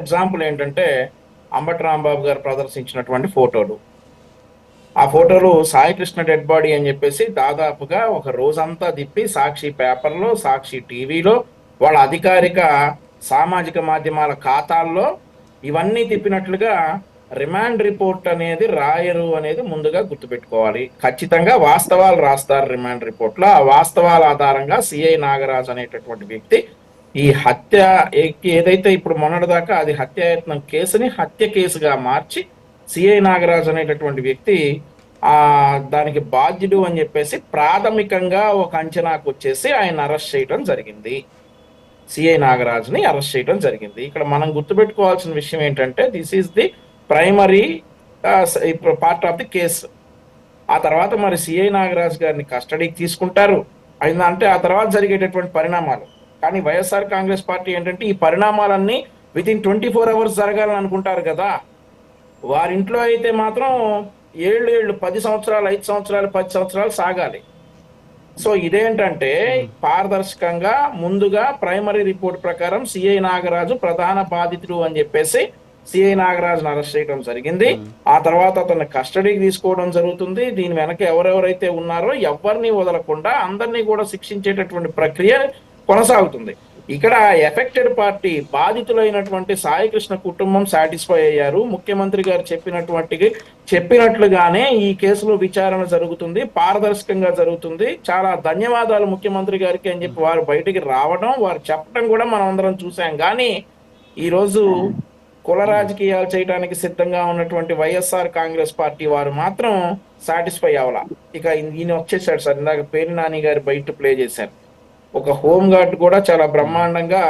Example ఏంటంటే అంబటి రాంబాబు గారు ప్రదర్శించినటువంటి ఫోటోలు. ఆ ఫోటోలు సాయి కృష్ణ డెడ్ బాడీ అని చెప్పేసి దాదాపుగా ఒక రోజంతా తిప్పి సాక్షి పేపర్లో, సాక్షి టీవీలో, వాళ్ళ అధికారిక సామాజిక మాధ్యమాల ఖాతాల్లో ఇవన్నీ తిప్పినట్లుగా రిమాండ్ రిపోర్ట్ అనేది రాయరు అనేది ముందుగా గుర్తుపెట్టుకోవాలి. ఖచ్చితంగా వాస్తవాలు రాస్తారు రిమాండ్ రిపోర్ట్లో. ఆ వాస్తవాల ఆధారంగా సిఐ నాగరాజ్ అనేటటువంటి వ్యక్తి ఈ హత్య ఏదైతే ఇప్పుడు మొన్నటిదాకా అది హత్యాయత్నం కేసుని హత్య కేసుగా మార్చి సిఐ నాగరాజ్ అనేటటువంటి వ్యక్తి ఆ దానికి బాధ్యుడు అని చెప్పేసి ప్రాథమికంగా ఒక అంచనాకు వచ్చేసి ఆయన అరెస్ట్ చేయడం జరిగింది. సిఐ నాగరాజ్ని అరెస్ట్ చేయడం జరిగింది. ఇక్కడ మనం గుర్తుపెట్టుకోవాల్సిన విషయం ఏంటంటే this is the primary part of the case. ఆ తర్వాత మరి సిఐ నాగరాజ్ గారిని కస్టడీకి తీసుకుంటారు అయిందంటే ఆ తర్వాత జరిగేటటువంటి పరిణామాలు. కానీ వైఎస్ఆర్ కాంగ్రెస్ పార్టీ ఏంటంటే ఈ పరిణామాలన్నీ వితిన్ 24 అవర్స్ జరగాలని అనుకుంటారు కదా. వారింట్లో అయితే మాత్రం ఏళ్ళు 10 సంవత్సరాలు, 5 సంవత్సరాలు, 10 సంవత్సరాలు సాగాలి. సో ఇదేంటంటే పారదర్శకంగా ముందుగా ప్రైమరీ రిపోర్ట్ ప్రకారం సిఐ నాగరాజు ప్రధాన బాధితుడు అని చెప్పేసి సిఐ నాగరాజును అరెస్ట్ చేయడం జరిగింది. ఆ తర్వాత అతన్ని కస్టడీకి తీసుకోవడం జరుగుతుంది. దీని వెనక ఎవరెవరైతే ఉన్నారో ఎవరిని వదలకుండా అందరినీ కూడా శిక్షించేటటువంటి ప్రక్రియ కొనసాగుతుంది. ఇక్కడ ఎఫెక్టెడ్ పార్టీ బాధితులైనటువంటి సాయికృష్ణ కుటుంబం సాటిస్ఫై అయ్యారు. ముఖ్యమంత్రి గారు చెప్పినట్లుగానే ఈ కేసులో విచారణ జరుగుతుంది, పారదర్శకంగా జరుగుతుంది. చాలా ధన్యవాదాలు ముఖ్యమంత్రి గారికి అని చెప్పి వారు బయటికి రావడం, వారు చెప్పడం కూడా మనం అందరం చూసాం. కానీ ఈరోజు కుల రాజకీయాలు చేయడానికి సిద్ధంగా ఉన్నటువంటి వైఎస్ఆర్ కాంగ్రెస్ పార్టీ వారు మాత్రం సాటిస్ఫై అవ్వాల. ఇక ఈయన వచ్చేసాడు సార్, ఇందాక పేరు నాని గారు బయట ప్లే చేశారు. ఒక హోమ్ గార్డ్ కూడా చాలా బ్రహ్మాండంగా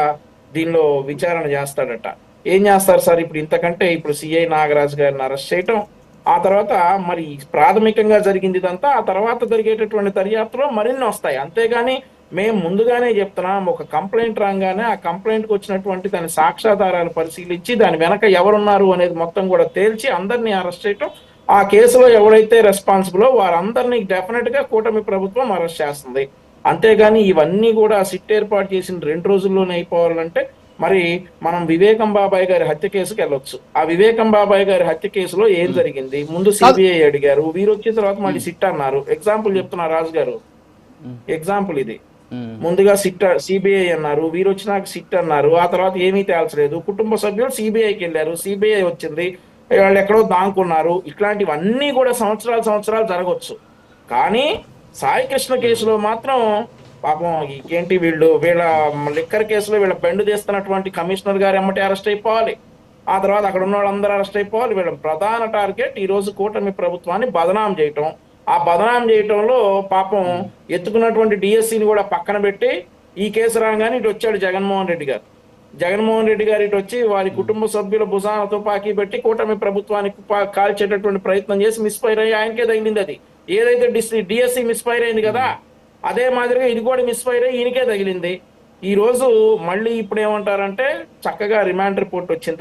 దీనిలో విచారణ చేస్తాడట. ఏం చేస్తారు సార్ ఇప్పుడు ఇంతకంటే? ఇప్పుడు సిఐ నాగరాజ్ గారిని అరెస్ట్ చేయటం, ఆ తర్వాత మరి ప్రాథమికంగా జరిగింది ఇదంతా, ఆ తర్వాత జరిగేటటువంటి దర్యాప్తులో మరిన్ని వస్తాయి. అంతేగాని మేము ముందుగానే చెప్తున్నాం, ఒక కంప్లైంట్ రాగానే ఆ కంప్లైంట్కి వచ్చినటువంటి దాని సాక్ష్యాధారాలు పరిశీలించి దాని వెనక ఎవరున్నారు అనేది మొత్తం కూడా తేల్చి అందరినీ అరెస్ట్ చేయటం, ఆ కేసులో ఎవరైతే రెస్పాన్సిబులో వారందరినీ డెఫినెట్ గా కూటమి ప్రభుత్వం అరెస్ట్ చేస్తుంది. అంతేగాని ఇవన్నీ కూడా సిట్ ఏర్పాటు చేసిన 2 రోజుల్లోనే అయిపోవాలంటే మరి మనం వివేకం బాబాయ్ గారి హత్య కేసుకి వెళ్ళొచ్చు. ఆ వివేకం బాబాయ్ గారి హత్య కేసులో ఏం జరిగింది? ముందు సిబిఐ అడిగారు, వీరు వచ్చిన తర్వాత మళ్ళీ సిట్ అన్నారు. ఎగ్జాంపుల్ చెప్తున్నా రాజు గారు, ఎగ్జాంపుల్ ఇది. ముందుగా సిబిఐ అన్నారు, వీరు వచ్చినాక సిట్ అన్నారు, ఆ తర్వాత ఏమీ తేల్చలేదు. కుటుంబ సభ్యులు సిబిఐకి వెళ్ళారు, సిబిఐ వచ్చింది, వాళ్ళు ఎక్కడో దాంకున్నారు. ఇట్లాంటివన్నీ కూడా సంవత్సరాలు జరగవచ్చు. కానీ సాయి కృష్ణ కేసులో మాత్రం పాపం ఏంటి వీళ్ళ లిక్కర్ కేసులో వీళ్ళ బెండు తీస్తున్నటువంటి కమిషనర్ గారు ఎమ్మటి అరెస్ట్ అయిపోవాలి. ఆ తర్వాత అక్కడ ఉన్న వాళ్ళందరూ అరెస్ట్ అయిపోవాలి. వీళ్ళ ప్రధాన టార్గెట్ ఈ రోజు కూటమి ప్రభుత్వాన్ని బదనాం చేయటం. ఆ బదనాం చేయటంలో పాపం ఎత్తుకున్నటువంటి డిఎస్సిని కూడా పక్కన పెట్టి ఈ కేసు రాగానే ఇటు వచ్చాడు జగన్మోహన్ రెడ్డి గారు. జగన్మోహన్ రెడ్డి గారు ఇటు వచ్చి వారి కుటుంబ సభ్యుల భుజాన తుపాకీ పెట్టి కూటమి ప్రభుత్వానికి కాల్చేటటువంటి ప్రయత్నం చేసి మిస్ఫైర్ అయ్యి ఆయనకే తగిలింది. అది ఏదైతే డిఎస్సి మిస్ఫైర్ అయింది కదా, అదే మాదిరిగా ఇది కూడా మిస్ఫైర్ అయ్యి ఈయనకే తగిలింది. ఈ రోజు మళ్ళీ ఇప్పుడు ఏమంటారంటే చక్కగా రిమాండ్ రిపోర్ట్ వచ్చిన